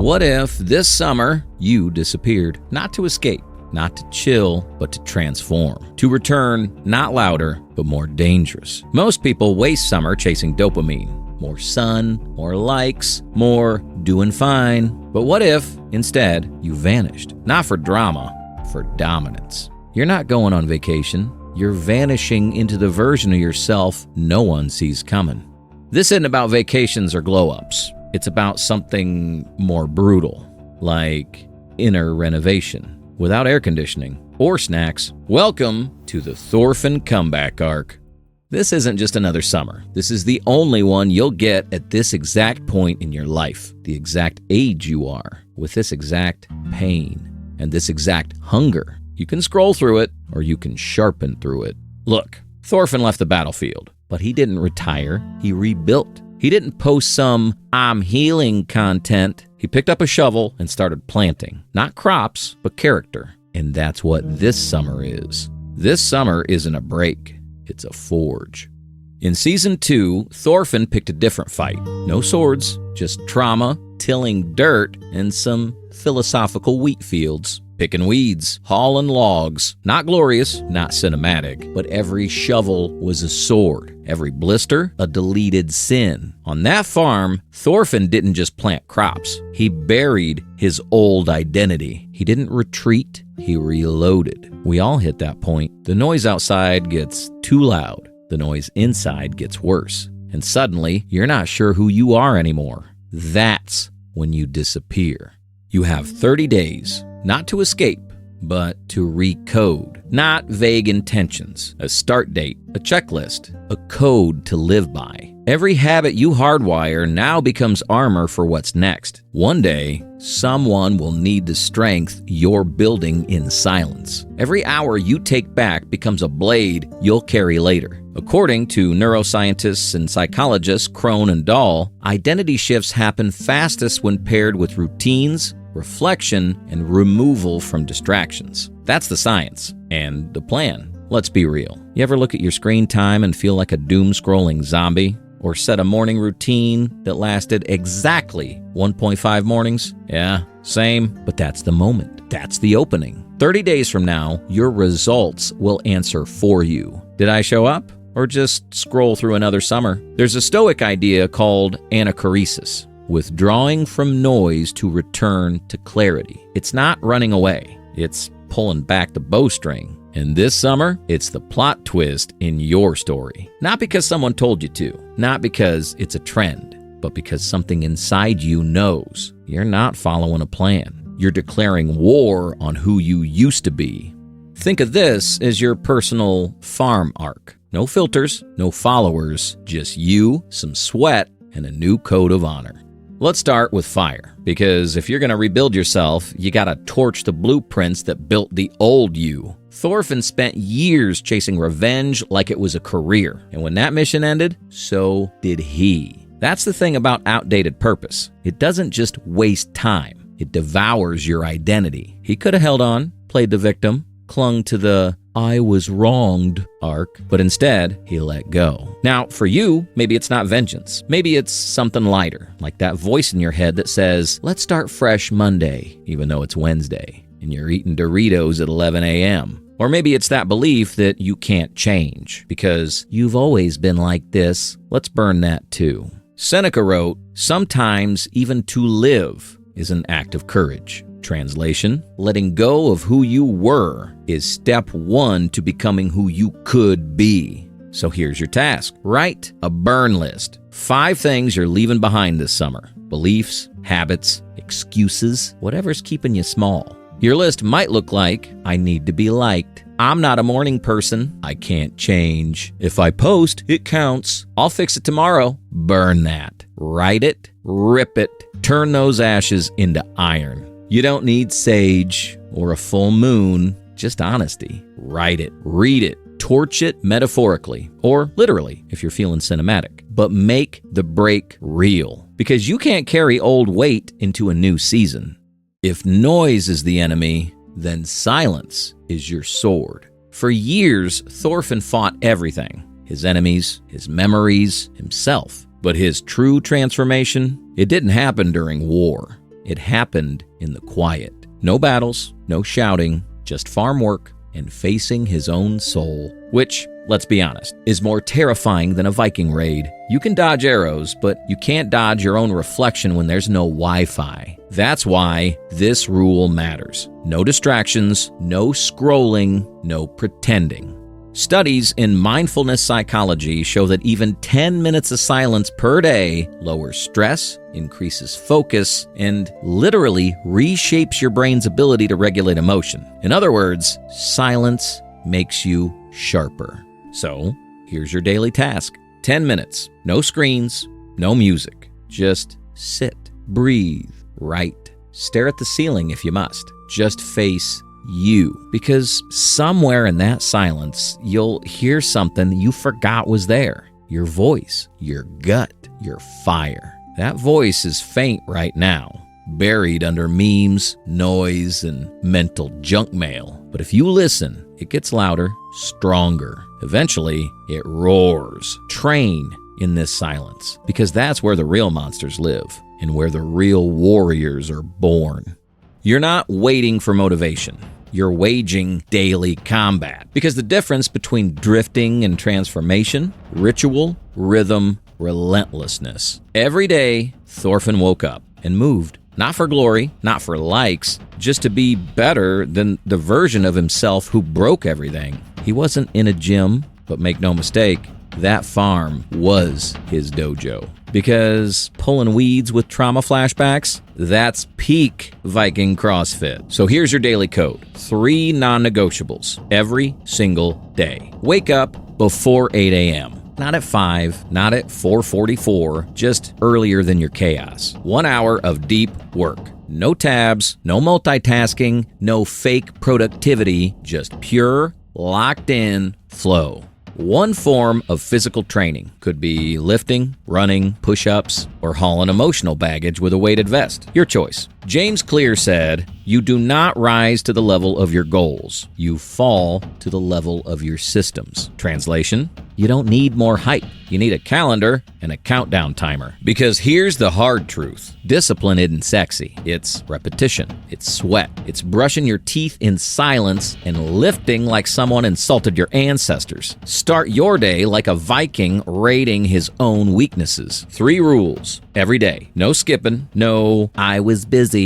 What if this summer you disappeared? Not to escape, not to chill, but to transform. To return, not louder, but more dangerous. Most people waste summer chasing dopamine. More sun, more likes, more doing fine. But what if, instead, you vanished? Not for drama, for dominance. You're not going on vacation. You're vanishing into the version of yourself no one sees coming. This isn't about vacations or glow-ups. It's about something more brutal, like inner renovation, without air conditioning or snacks. Welcome to the Thorfinn Comeback Arc. This isn't just another summer. This is the only one you'll get at this exact point in your life, the exact age you are, with this exact pain and this exact hunger. You can scroll through it, or you can sharpen through it. Look, Thorfinn left the battlefield, but he didn't retire. He rebuilt. He didn't post some "I'm healing" content. He picked up a shovel and started planting. Not crops, but character. And that's what this summer is. This summer isn't a break. It's a forge. In Season 2, Thorfinn picked a different fight. No swords, just trauma, tilling dirt, and some philosophical wheat fields. Picking weeds, hauling logs. Not glorious, not cinematic, but every shovel was a sword. Every blister, a deleted sin. On that farm, Thorfinn didn't just plant crops. He buried his old identity. He didn't retreat, he reloaded. We all hit that point. The noise outside gets too loud. The noise inside gets worse. And suddenly, you're not sure who you are anymore. That's when you disappear. You have 30 days, not to escape, but to recode. Not vague intentions, a start date, a checklist, a code to live by. Every habit you hardwire now becomes armor for what's next. One day, someone will need the strength you're building in silence. Every hour you take back becomes a blade you'll carry later. According to neuroscientists and psychologists Crone and Dahl, identity shifts happen fastest when paired with routines, reflection, and removal from distractions. That's the science and the plan. Let's be real. You ever look at your screen time and feel like a doom-scrolling zombie? Or set a morning routine that lasted exactly 1.5 mornings? Yeah, same, but that's the moment. That's the opening. 30 days from now, your results will answer for you. Did I show up? Or just scroll through another summer? There's a Stoic idea called anachoresis, withdrawing from noise to return to clarity. It's not running away. It's pulling back the bowstring. And this summer, it's the plot twist in your story. Not because someone told you to, not because it's a trend, but because something inside you knows you're not following a plan. You're declaring war on who you used to be. Think of this as your personal farm arc. No filters, no followers, just you, some sweat, and a new code of honor. Let's start with fire, because if you're going to rebuild yourself, you got to torch the blueprints that built the old you. Thorfinn spent years chasing revenge like it was a career, and when that mission ended, so did he. That's the thing about outdated purpose. It doesn't just waste time, it devours your identity. He could have held on, played the victim, clung to the "I was wronged" arc, but instead, he let go. Now, for you, maybe it's not vengeance. Maybe it's something lighter, like that voice in your head that says, "Let's start fresh Monday," even though it's Wednesday, and you're eating Doritos at 11 a.m. Or maybe it's that belief that you can't change, because you've always been like this. Let's burn that too. Seneca wrote, "Sometimes even to live is an act of courage." Translation, letting go of who you were is step one to becoming who you could be. So here's your task. Write a burn list. 5 things you're leaving behind this summer. Beliefs, habits, excuses, whatever's keeping you small. Your list might look like, "I need to be liked. I'm not a morning person. I can't change. If I post, it counts. I'll fix it tomorrow." Burn that. Write it, rip it, turn those ashes into iron. You don't need sage or a full moon, just honesty. Write it, read it, torch it metaphorically, or literally if you're feeling cinematic. But make the break real, because you can't carry old weight into a new season. If noise is the enemy, then silence is your sword. For years, Thorfinn fought everything. His enemies, his memories, himself. But his true transformation, it didn't happen during war. it happened in the quiet. No battles, no shouting, just farm work and facing his own soul, which, let's be honest, is more terrifying than a Viking raid. You can dodge arrows, but you can't dodge your own reflection when there's no Wi-Fi. That's why this rule matters. No distractions, no scrolling, no pretending. Studies in mindfulness psychology show that even 10 minutes of silence per day lowers stress, increases focus, and literally reshapes your brain's ability to regulate emotion. In other words, silence makes you sharper. So, here's your daily task. 10 minutes, no screens, no music. Just sit, breathe, write, stare at the ceiling if you must. Just face you, because somewhere in that silence, you'll hear something you forgot was there. Your voice, your gut, your fire. That voice is faint right now, buried under memes, noise, and mental junk mail. But if you listen, it gets louder, stronger. Eventually, it roars. Train in this silence, because that's where the real monsters live and where the real warriors are born. You're not waiting for motivation. You're waging daily combat, because the difference between drifting and transformation, ritual, rhythm, relentlessness. Every day, Thorfinn woke up and moved. Not for glory, not for likes, just to be better than the version of himself who broke everything. He wasn't in a gym, but make no mistake, that farm was his dojo. Because pulling weeds with trauma flashbacks, that's peak Viking CrossFit. So here's your daily code. 3 non-negotiables every single day. Wake up before 8 a.m. Not at 5, not at 4:44, just earlier than your chaos. 1 hour of deep work. No tabs, no multitasking, no fake productivity, just pure, locked in flow. One form of physical training could be lifting, running, push-ups, or hauling emotional baggage with a weighted vest. Your choice. James Clear said, "You do not rise to the level of your goals. You fall to the level of your systems." Translation, you don't need more hype. You need a calendar and a countdown timer. Because here's the hard truth. Discipline isn't sexy. It's repetition. It's sweat. It's brushing your teeth in silence and lifting like someone insulted your ancestors. Start your day like a Viking raiding his own weaknesses. 3 rules every day. No skipping. No, I was busy.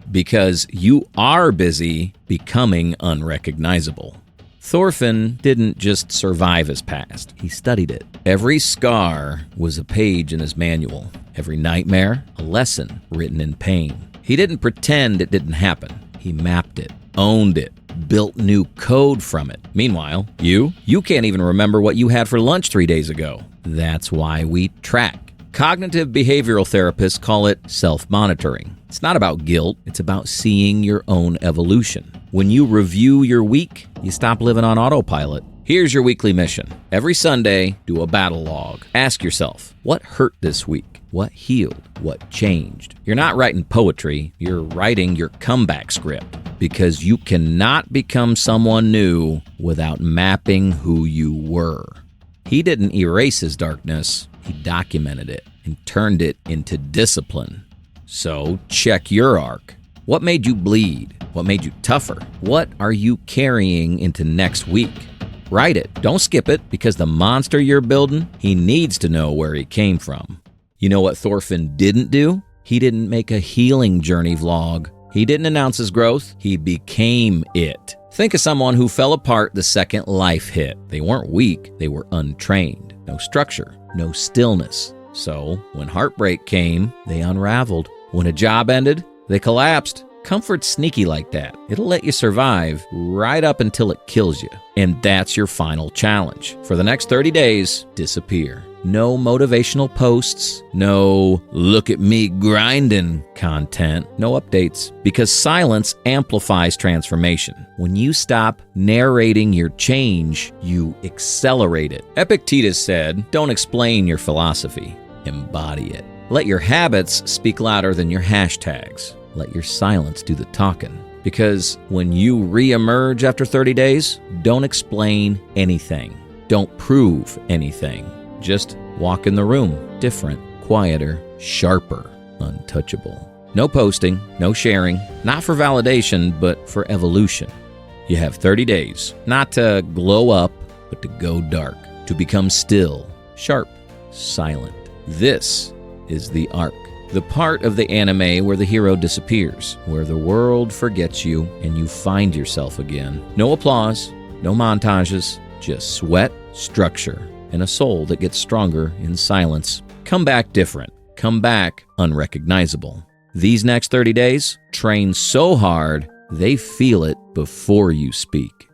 Because you are busy becoming unrecognizable. Thorfinn didn't just survive his past, he studied it. Every scar was a page in his manual. Every nightmare, a lesson written in pain. He didn't pretend it didn't happen. He mapped it, owned it, built new code from it. Meanwhile, you can't even remember what you had for lunch 3 days ago. That's why we track. Cognitive behavioral therapists call it self-monitoring. It's not about guilt, it's about seeing your own evolution. When you review your week, you stop living on autopilot. Here's your weekly mission. Every Sunday, do a battle log. Ask yourself, what hurt this week? What healed? What changed? You're not writing poetry, you're writing your comeback script. Because you cannot become someone new without mapping who you were. He didn't erase his darkness, he documented it and turned it into discipline. So check your arc. What made you bleed? What made you tougher? What are you carrying into next week? Write it. Don't skip it, because the monster you're building, he needs to know where he came from. You know what Thorfinn didn't do? He didn't make a healing journey vlog. He didn't announce his growth. He became it. Think of someone who fell apart the second life hit. They weren't weak. They were untrained. No structure. No stillness. So when heartbreak came, they unraveled. When a job ended, they collapsed. Comfort's sneaky like that. It'll let you survive right up until it kills you. And that's your final challenge. For the next 30 days, disappear. No motivational posts, no look at me grinding content, no updates, because silence amplifies transformation. When you stop narrating your change, you accelerate it. Epictetus said, don't explain your philosophy, embody it. Let your habits speak louder than your hashtags. Let your silence do the talking. Because when you re-emerge after 30 days, don't explain anything. Don't prove anything. Just walk in the room, different, quieter, sharper, untouchable. No posting, no sharing, not for validation, but for evolution. You have 30 days, not to glow up, but to go dark, to become still, sharp, silent. This is the arc, the part of the anime where the hero disappears, where the world forgets you and you find yourself again. No applause, no montages, just sweat, structure, and a soul that gets stronger in silence. Come back different. Come back unrecognizable. These next 30 days, train so hard, they feel it before you speak.